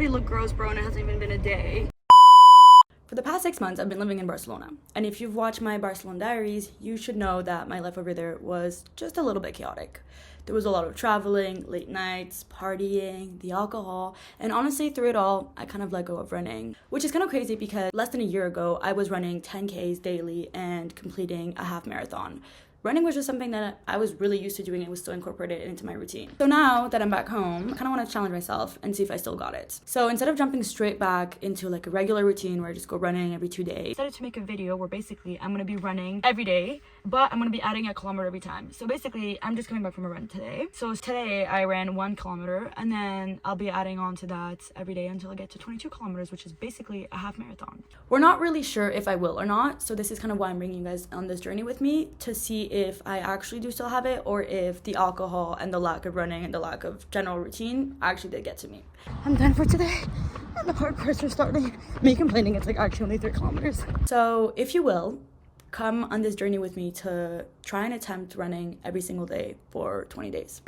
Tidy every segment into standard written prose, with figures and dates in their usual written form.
already look gross, bro, and it hasn't even been a day. For the past 6 months, I've been living in Barcelona. And if you've watched my Barcelona diaries, you should know that my life over there was just a little bit chaotic. There was a lot of traveling, late nights, partying, the alcohol, and honestly, through it all, I kind of let go of running. Which is kind of crazy because less than a year ago, I was running 10Ks daily and completing a half marathon. Running was just something that I was really used to doing and was still incorporated into my routine. So now that I'm back home, I kind of want to challenge myself and see if I still got it. So instead of jumping straight back into like a regular routine where I just go running every 2 days, I decided to make a video where basically I'm going to be running every day, but I'm going to be adding a kilometer every time. So basically, I'm just coming back from a run today. So today I ran 1 kilometer and then I'll be adding on to that every day until I get to 22 kilometers, which is basically a half marathon. We're not really sure if I will or not. So this is kind of why I'm bringing you guys on this journey with me to see if I actually do still have it or if the alcohol and the lack of running and the lack of general routine actually did get to me. I'm done for today and the hard parts are starting. Me complaining it's like actually only 3 kilometers. So if you will, come on this journey with me to try and attempt running every single day for 20 days.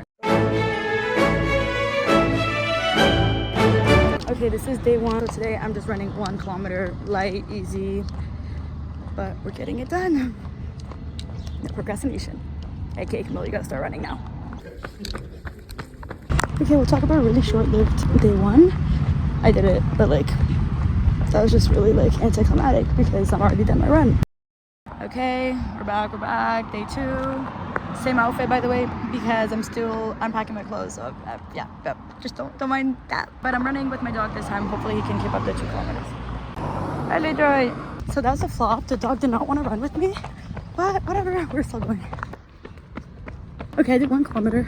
Okay, this is day 1. So today I'm just running 1 kilometer, light, easy, but we're getting it done. No procrastination. Okay, Camille, you gotta start running now. Okay, we'll talk about a really short-lived day 1. I did it, but like, that was just really like anticlimactic because I'm already done my run. Okay, we're back, day 2. Same outfit, by the way, because I'm still unpacking my clothes, so yeah, just don't mind that. But I'm running with my dog this time. Hopefully he can keep up the 2 kilometers. Hello, Joy. So that's a flop. The dog did not want to run with me, but whatever, we're still going. Okay, I did 1 kilometer,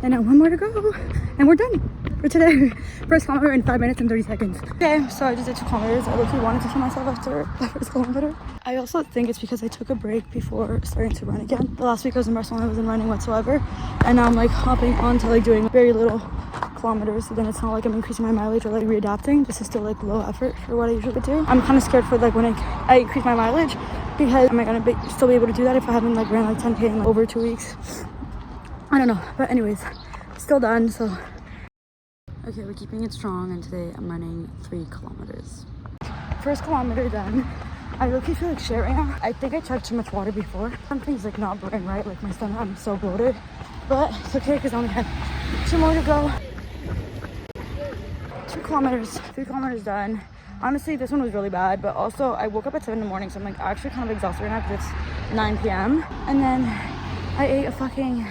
and now 1 more to go, and we're done for today. First kilometer in 5 minutes and 30 seconds. Okay, so I just did 2 kilometers. I literally wanted to kill myself after the first kilometer. I also think it's because I took a break before starting to run again. The last week I was in Barcelona, I wasn't running whatsoever, and now I'm like hopping on to like doing very little kilometers, so then it's not like I'm increasing my mileage or like readapting. This is still like low effort for what I usually do. I'm kind of scared for like when I increase my mileage, because am I gonna still be able to do that if I haven't like ran like 10K in like over 2 weeks? I don't know, but anyways, still done. So okay, we're keeping it strong, and today I'm running 3 kilometers. First kilometer done. I really feel like shit right now. I think I chugged too much water before. Something's like not burning right, like my stomach, I'm so bloated, but it's okay because I only have 2 more to go. 2 kilometers, 3 kilometers done. Honestly, this one was really bad, but also I woke up at 7 in the morning, so I'm like actually kind of exhausted right now because it's 9 p.m. And then I ate a fucking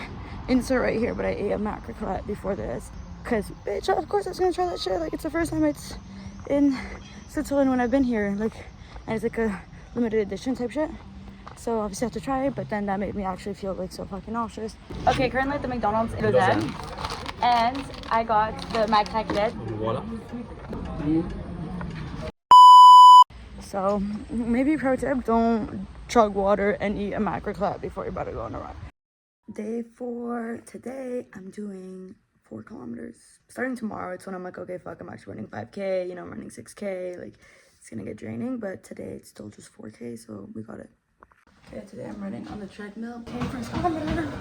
insert right here, but I ate a macrocrate before this because bitch, of course I was gonna try that shit. Like, it's the first time it's in Switzerland when I've been here, like, and it's like a limited edition type shit, so obviously I have to try it. But then that made me actually feel like so fucking nauseous. Okay, currently at the McDonald's in Lausanne, and I got the macrocrate. So maybe pro tip, don't chug water and eat a macrocrate before you're about to go on a run. Day 4, today I'm doing 4 kilometers. Starting tomorrow, it's when I'm like, okay, fuck, I'm actually running 5K, you know, I'm running 6K, like, it's gonna get draining, but today it's still just 4K, so we got it. Okay, today I'm running on the treadmill. Okay, first kilometer.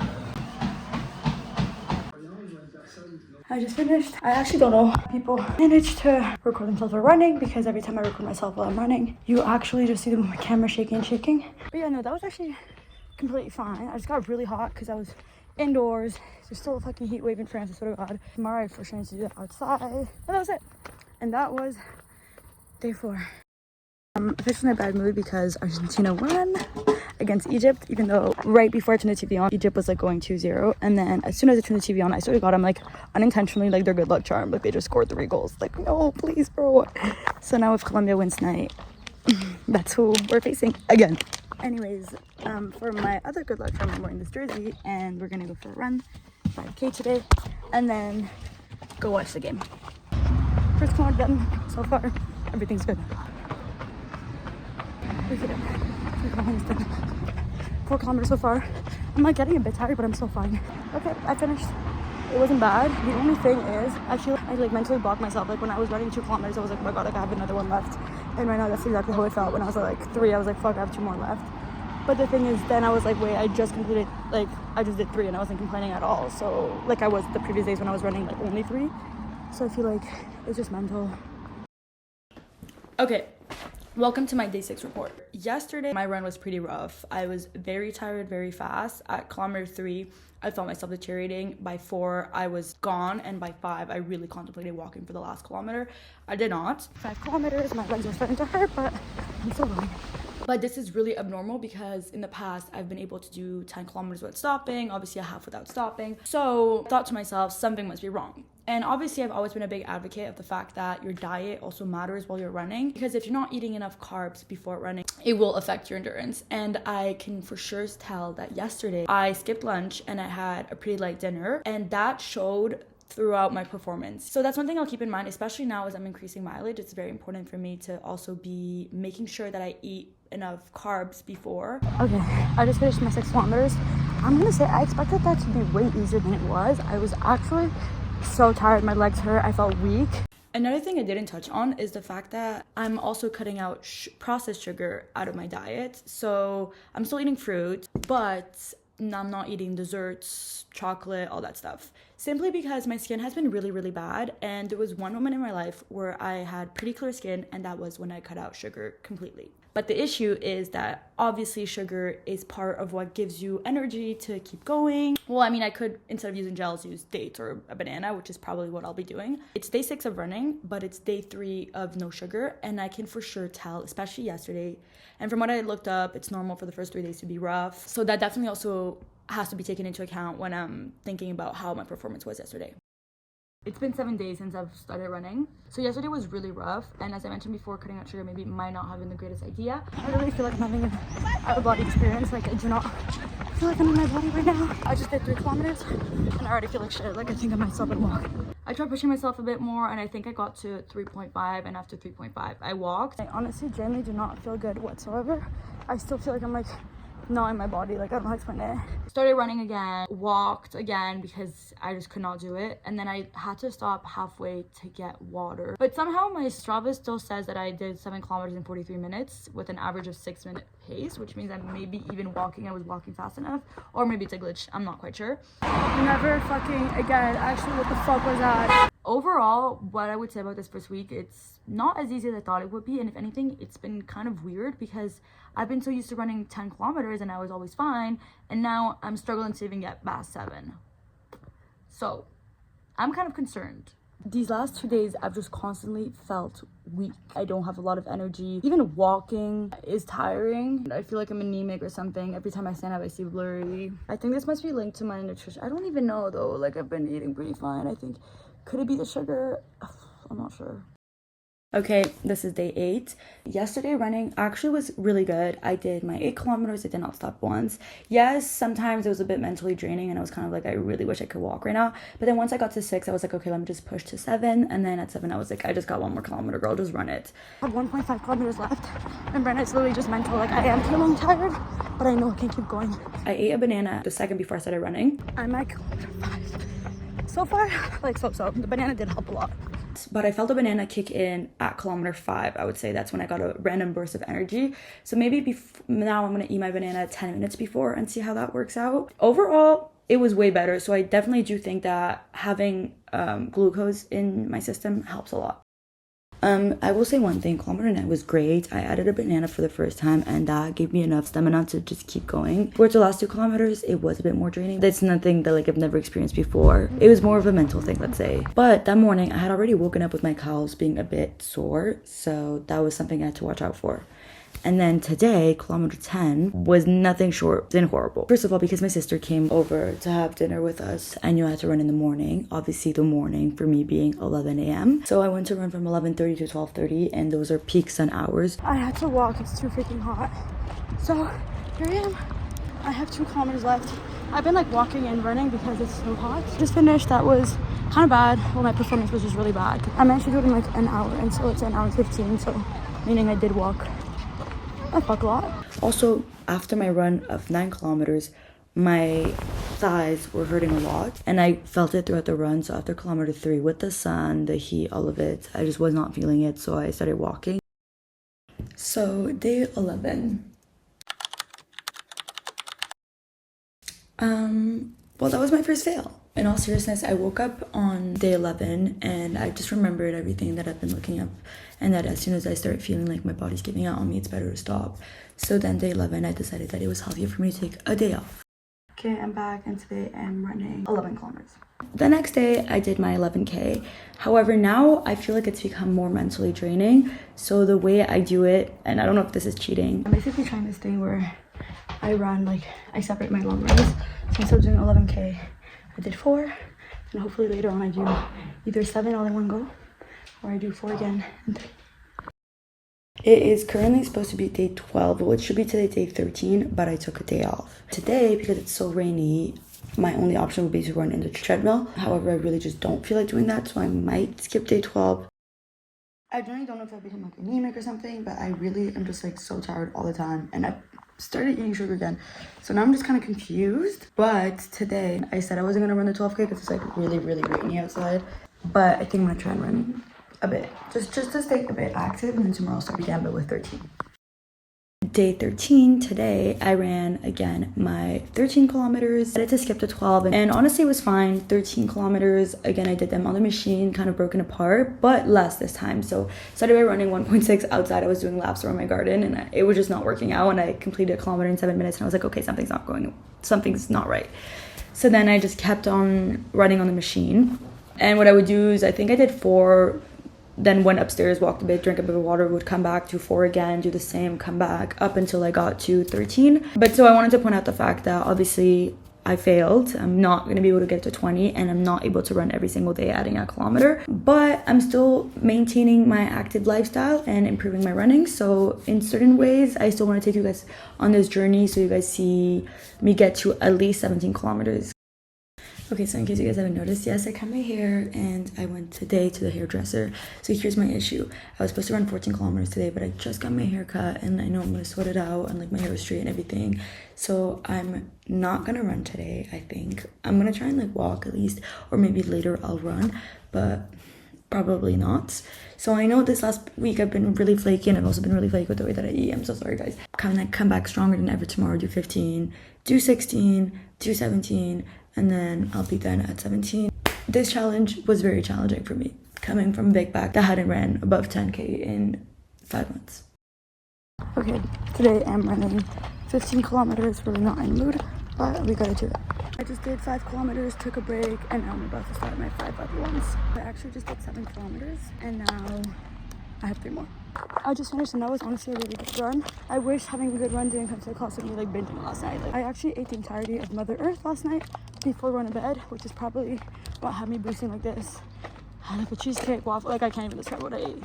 I just finished. I actually don't know how people manage to record themselves while running, because every time I record myself while I'm running, you actually just see the camera shaking. But yeah, no, that was actually completely fine. I just got really hot because I was indoors. There's still a fucking heat wave in France, I swear to God. Tomorrow I forced me to do that outside. And that was it. And that was day 4. I'm officially in a bad mood because Argentina won against Egypt, even though right before I turned the TV on, Egypt was like going 2-0. And then as soon as I turned the TV on, I swear to God, I'm like unintentionally like their good luck charm. Like, they just scored 3 goals. Like, no, please, bro. So now if Colombia wins tonight, that's who we're facing again. Anyways, for my other good luck charm, I'm wearing this jersey, and we're gonna go for a run, 5K today, and then go watch the game. First kilometer done so far. Everything's good. Look at it. 3 kilometers done. 4 kilometers so far. I'm like getting a bit tired, but I'm still fine. Okay, I finished. It wasn't bad. The only thing is, I feel like I like mentally blocked myself. Like when I was running 2 kilometers, I was like, oh my God, like I have another 1 left. And right now, that's exactly how it felt. When I was at like 3, I was like, fuck, I have 2 more left. But the thing is, then I was like, wait, I just completed, like, I just did 3 and I wasn't complaining at all. So, like I was the previous days when I was running like only 3. So I feel like it's just mental. Okay, welcome to my day 6 report. Yesterday, my run was pretty rough. I was very tired very fast. At kilometer 3, I felt myself deteriorating. By 4, I was gone, and by 5, I really contemplated walking for the last kilometer. I did not. 5 kilometers, my legs are starting to hurt, but I'm still going. But this is really abnormal because in the past, I've been able to do 10 kilometers without stopping, obviously a half without stopping. So I thought to myself, something must be wrong. And obviously, I've always been a big advocate of the fact that your diet also matters while you're running, because if you're not eating enough carbs before running, it will affect your endurance. And I can for sure tell that yesterday I skipped lunch and I had a pretty light dinner, and that showed throughout my performance. So that's one thing I'll keep in mind, especially now as I'm increasing mileage. It's very important for me to also be making sure that I eat enough carbs before. Okay, I just finished my 6 kilometers. I'm gonna say I expected that to be way easier than it was. I was actually so tired, my legs hurt, I felt weak. Another thing I didn't touch on is the fact that I'm also cutting out processed sugar out of my diet. So I'm still eating fruit, but I'm not eating desserts, chocolate, all that stuff. Simply because my skin has been really, really bad. And there was one moment in my life where I had pretty clear skin, and that was when I cut out sugar completely. But the issue is that obviously sugar is part of what gives you energy to keep going. Well, I mean, I could, instead of using gels, use dates or a banana, which is probably what I'll be doing. It's day 6 of running, but it's day 3 of no sugar. And I can for sure tell, especially yesterday. And from what I looked up, it's normal for the first 3 days to be rough. So that definitely also has to be taken into account when I'm thinking about how my performance was yesterday. It's been 7 days since I've started running. So yesterday was really rough. And as I mentioned before, cutting out sugar maybe might not have been the greatest idea. I really feel like I'm having an out-of-body experience. Like, I do not feel like I'm in my body right now. I just did 3 kilometers and I already feel like shit. Like, I think I might stop and walk. I tried pushing myself a bit more and I think I got to 3.5, and after 3.5, I walked. I honestly generally do not feel good whatsoever. I still feel like I'm like not in my body, like I don't know how to explain it. Started running again, walked again because I just could not do it, and then I had to stop halfway to get water. But somehow my Strava still says that I did 7 kilometers in 43 minutes with an average of 6-minute pace, which means that maybe even walking, I was walking fast enough, or maybe it's a glitch, I'm not quite sure. Never fucking again. Actually, what the fuck was that? Overall, what I would say about this first week, it's not as easy as I thought it would be, and if anything, it's been kind of weird because I've been so used to running 10 kilometers and I was always fine, and now I'm struggling to even get past 7. So I'm kind of concerned. These last 2 days, I've just constantly felt weak. I don't have a lot of energy. Even walking is tiring. I feel like I'm anemic or something. Every time I stand up, I see blurry. I think this must be linked to my nutrition. I don't even know though. Like, I've been eating pretty fine. I think, could it be the sugar? I'm not sure. Okay, this is day 8. Yesterday running actually was really good. I did my 8 kilometers. I did not stop once. Yes, sometimes it was a bit mentally draining and I was kind of like, I really wish I could walk right now. But then once I got to 6, I was like, okay, let me just push to 7. And then at 7, I was like, I just got 1 more kilometer, girl, just run it. I have 1.5 kilometers left. And right now it's literally just mental. Like, I am feeling tired, but I know I can keep going. I ate a banana the second before I started running. I'm at kilometer 5. So far, like so. The banana did help a lot. But I felt a banana kick in at kilometer 5. I would say that's when I got a random burst of energy. So maybe now I'm going to eat my banana 10 minutes before and see how that works out. Overall, it was way better. So I definitely do think that having glucose in my system helps a lot. I will say one thing, kilometer 9 was great. I added a banana for the first time and that gave me enough stamina to just keep going. For the last 2 kilometers, it was a bit more draining. That's nothing that like I've never experienced before. It was more of a mental thing, let's say. But that morning, I had already woken up with my calves being a bit sore. So that was something I had to watch out for. And then today, kilometer 10 was nothing short than horrible. First of all, because my sister came over to have dinner with us, I knew I had to run in the morning. Obviously, the morning for me being 11 a.m. So I went to run from 11:30 to 12:30, and those are peak sun hours. I had to walk. It's too freaking hot. So here I am. I have 2 kilometers left. I've been like walking and running because it's so hot. Just finished. That was kind of bad. Well, my performance was just really bad. I managed to do it in like an hour, and so it's an hour and 15. So meaning I did walk a fuck lot. Also, after my run of 9 kilometers, my thighs were hurting a lot and I felt it throughout the run. So after kilometer 3, with the sun, the heat, all of it, I just was not feeling it. So I started walking. So day 11. Well, that was my first fail. In all seriousness, I woke up on day 11 and I just remembered everything that I've been looking up, and that as soon as I start feeling like my body's giving out on me, it's better to stop. So then day 11, I decided that it was healthier for me to take a day off. Okay, I'm back and today I'm running 11 kilometers. The next day I did my 11K. However, now I feel like it's become more mentally draining. So the way I do it, and I don't know if this is cheating, I'm basically trying this thing where I run, like I separate my long runs. So instead of doing 11K, I did 4, and hopefully later on I do either 7 all in one go, or I do 4 again and 3. It is currently supposed to be day 12, which should be today day 13, but I took a day off. Today, because it's so rainy, my only option would be to run in the treadmill. However, I really just don't feel like doing that, so I might skip day 12. I really don't know if I've become like anemic or something, but I really am just like so tired all the time, and I started eating sugar again, so now I'm just kind of confused. But today I said I wasn't gonna run the 12K because it's like really rainy outside, but I think I'm gonna try and run a bit just to stay a bit active, and then tomorrow I'll start again, but with 13. Day 13 today I ran again my 13 kilometers. I had to skip to 12, and honestly it was fine. 13 kilometers again, I did them on the machine, kind of broken apart, but less this time. So started by running 1.6 outside. I was doing laps around my garden and it was just not working out, and I completed a kilometer in 7 minutes, and I was like, okay, something's not right. So then I just kept on running on the machine, and what I would do is I think I did 4, then went upstairs, walked a bit, drank a bit of water, would come back, do 4 again, do the same, come back, up until I got to 13. But so I wanted to point out the fact that obviously I failed. I'm not going to be able to get to 20, and I'm not able to run every single day adding a kilometer, but I'm still maintaining my active lifestyle and improving my running. So in certain ways, I still want to take you guys on this journey so you guys see me get to at least 17 kilometers. Okay, so in case you guys haven't noticed, yes, I cut my hair and I went today to the hairdresser. So here's my issue. I was supposed to run 14 kilometers today, but I just got my hair cut, and I know I'm going to sort it out and like my hair is straight and everything. So I'm not going to run today, I think. I'm going to try and like walk at least, or maybe later I'll run, but probably not. So I know this last week I've been really flaky, and I've also been really flaky with the way that I eat. I'm so sorry, guys. Come back stronger than ever tomorrow. Do 15, do 16, do 17, and then I'll be done at 17. This challenge was very challenging for me, coming from a big back that hadn't ran above 10K in 5 months. Okay, today I'm running 15 kilometers, really not in the mood, but we gotta do it. I just did 5 kilometers, took a break, and now I'm about to start my 5 other ones. I actually just did 7 kilometers, and now I have 3 more. I just finished, and that was honestly a really good run. I wish having a good run didn't come to the cost of me like binging last night. Like, I actually ate the entirety of Mother Earth last night before going to bed, which is probably what had me boosting like this. I had like a cheesecake, waffle, like I can't even describe what I ate.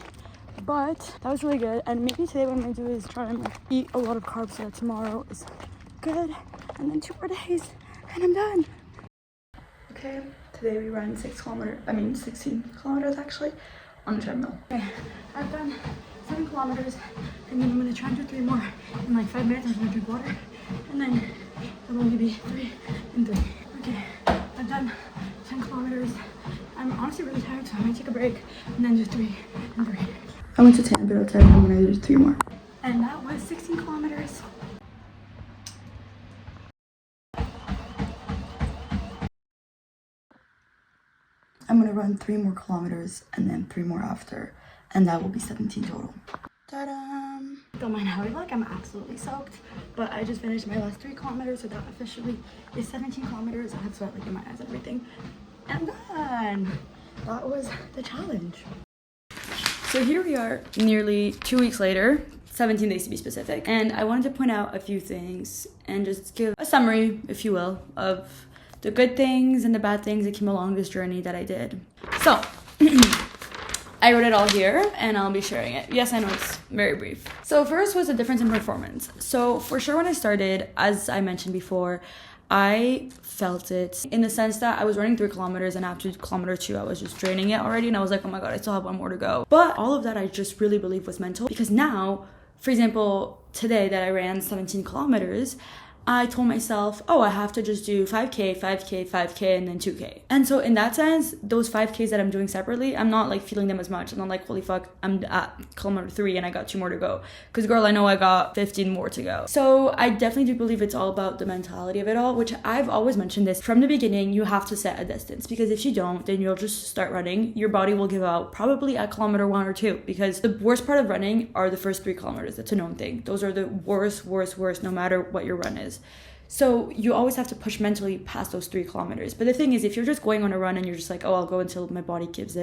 But that was really good, and maybe today what I'm gonna do is try and like eat a lot of carbs so that tomorrow is good, and then 2 more days and I'm done. Okay, today we ran 16 kilometers actually on the treadmill. Okay, I've done 7 kilometers, and then I'm gonna try and do 3 more in like 5 minutes. I'm just gonna drink water, and then it'll only be 3 and 3. Okay, I've done 10 kilometers. I'm honestly really tired, so I might take a break and then do 3 and 3. I went to 10, but outside I'm gonna do 3 more. And that was 16 kilometers. I'm gonna run 3 more kilometers and then 3 more after, and that will be 17 total. Ta-da! Don't mind how I look, I'm absolutely soaked, but I just finished my last 3 kilometers, so that officially is 17 kilometers. I have sweat like in my eyes and everything. And done! That was the challenge. So here we are, nearly 2 weeks later, 17 days to be specific, and I wanted to point out a few things and just give a summary, if you will, of the good things and the bad things that came along this journey that I did. So, I wrote it all here and I'll be sharing it. Yes, I know it's very brief. So first was the difference in performance. So for sure when I started, as I mentioned before, I felt it in the sense that I was running 3 kilometers, and after kilometer 2, I was just draining it already, and I was like, oh my god, I still have 1 more to go. But all of that I just really believe was mental, because now, for example, today that I ran 17 kilometers, I told myself, oh, I have to just do 5K, 5K, 5K, and then 2K. And so in that sense, those 5Ks that I'm doing separately, I'm not like feeling them as much. I'm not like, holy fuck, I'm at kilometer 3 and I got 2 more to go. Because girl, I know I got 15 more to go. So I definitely do believe it's all about the mentality of it all, which I've always mentioned this. From the beginning, you have to set a distance, because if you don't, then you'll just start running. Your body will give out probably at kilometer 1 or 2, because the worst part of running are the first 3 kilometers. That's a known thing. Those are the worst, no matter what your run is. So you always have to push mentally past those 3 kilometers. But the thing is, if you're just going on a run and you're just like, oh, I'll go until my body gives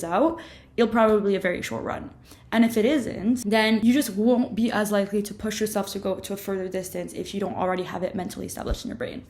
out, it'll probably be a very short run. And if it isn't, then you just won't be as likely to push yourself to go to a further distance if you don't already have it mentally established in your brain.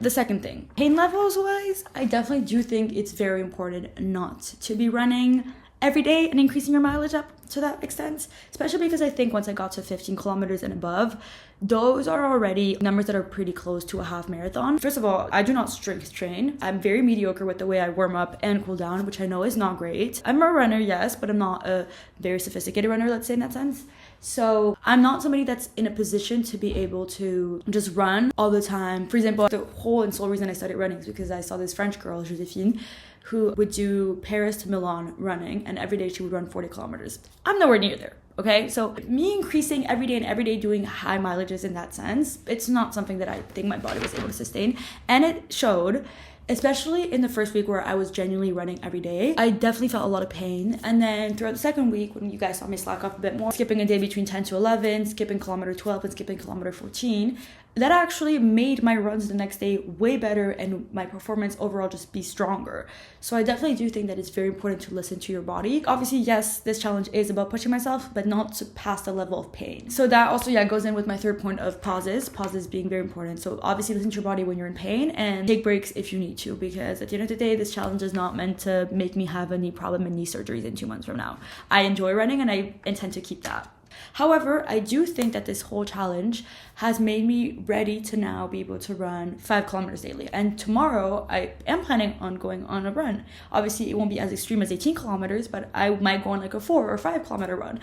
The second thing, pain levels wise, I definitely do think it's very important not to be running every day and increasing your mileage up to that extent, especially because I think once I got to 15 kilometers and above, those are already numbers that are pretty close to a half marathon. First of all, I do not strength train. I'm very mediocre with the way I warm up and cool down, which I know is not great. I'm a runner, yes, but I'm not a very sophisticated runner, let's say, in that sense. So I'm not somebody that's in a position to be able to just run all the time. For example, the whole and sole reason I started running is because I saw this French girl, Josephine, who would do Paris to Milan running, and every day she would run 40 kilometers. I'm nowhere near there, okay? So me increasing every day doing high mileages in that sense, it's not something that I think my body was able to sustain. And it showed, especially in the first week where I was genuinely running every day. I definitely felt a lot of pain. And then throughout the second week, when you guys saw me slack off a bit more, skipping a day between 10 to 11, skipping kilometer 12 and skipping kilometer 14, that actually made my runs the next day way better and my performance overall just be stronger. So I definitely do think that it's very important to listen to your body. Obviously, yes, this challenge is about pushing myself, but not to past the level of pain. So that also, goes in with my third point of pauses being very important. So obviously listen to your body when you're in pain and take breaks if you need to, because at the end of the day, this challenge is not meant to make me have a knee problem and knee surgeries in 2 months from now. I enjoy running and I intend to keep that. However, I do think that this whole challenge has made me ready to now be able to run 5 kilometers daily. And tomorrow, I am planning on going on a run. Obviously, it won't be as extreme as 18 kilometers, but I might go on like a 4 or 5 kilometer run.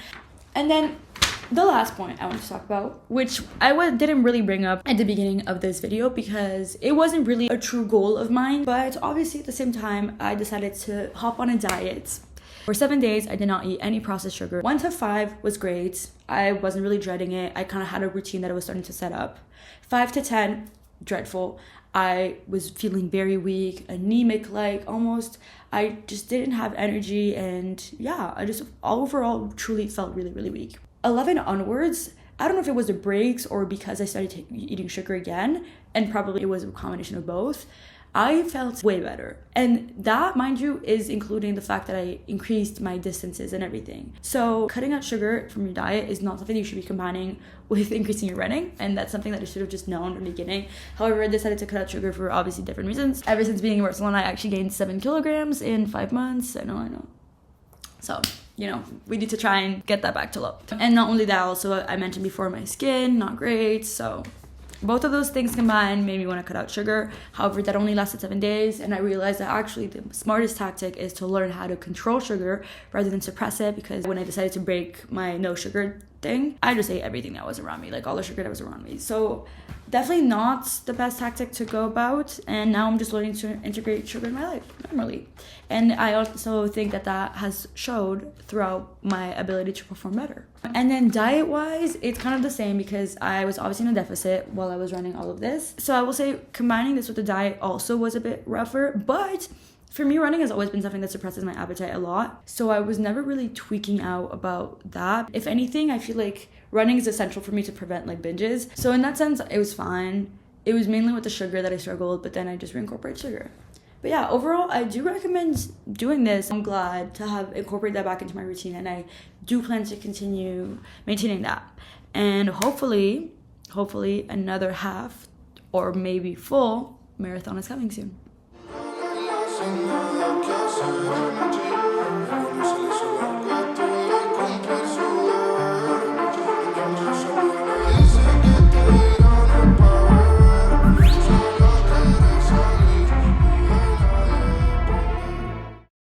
And then the last point I want to talk about, which I didn't really bring up at the beginning of this video because it wasn't really a true goal of mine, but obviously at the same time, I decided to hop on a diet. For 7 days, I did not eat any processed sugar. 1 to 5 was great. I wasn't really dreading it. I kind of had a routine that I was starting to set up. 5 to 10, dreadful. I was feeling very weak, anemic-like almost. I just didn't have energy, and I just overall truly felt really, really weak. 11 onwards, I don't know if it was the breaks or because I started eating sugar again, and probably it was a combination of both. I felt way better. And that, mind you, is including the fact that I increased my distances and everything. So cutting out sugar from your diet is not something you should be combining with increasing your running. And that's something that I should have just known from the beginning. However, I decided to cut out sugar for obviously different reasons. Ever since being in Barcelona, I actually gained 7 kilograms in 5 months. I know. So, we need to try and get that back to low. And not only that, also, I mentioned before, my skin, not great. So both of those things combined made me want to cut out sugar. However, that only lasted 7 days, and I realized that actually the smartest tactic is to learn how to control sugar rather than suppress it, because when I decided to break my no sugar thing, I just ate everything that was around me, like all the sugar that was around me. So definitely not the best tactic to go about, and now I'm just learning to integrate sugar in my life normally. And I also think that has showed throughout my ability to perform better. And then diet wise, it's kind of the same because I was obviously in a deficit while I was running all of this. So I will say combining this with the diet also was a bit rougher, but for me, running has always been something that suppresses my appetite a lot. So I was never really tweaking out about that. If anything, I feel like running is essential for me to prevent like binges. So in that sense, it was fine. It was mainly with the sugar that I struggled, but then I just reincorporate sugar. But overall, I do recommend doing this. I'm glad to have incorporated that back into my routine, and I do plan to continue maintaining that. And hopefully another half or maybe full marathon is coming soon.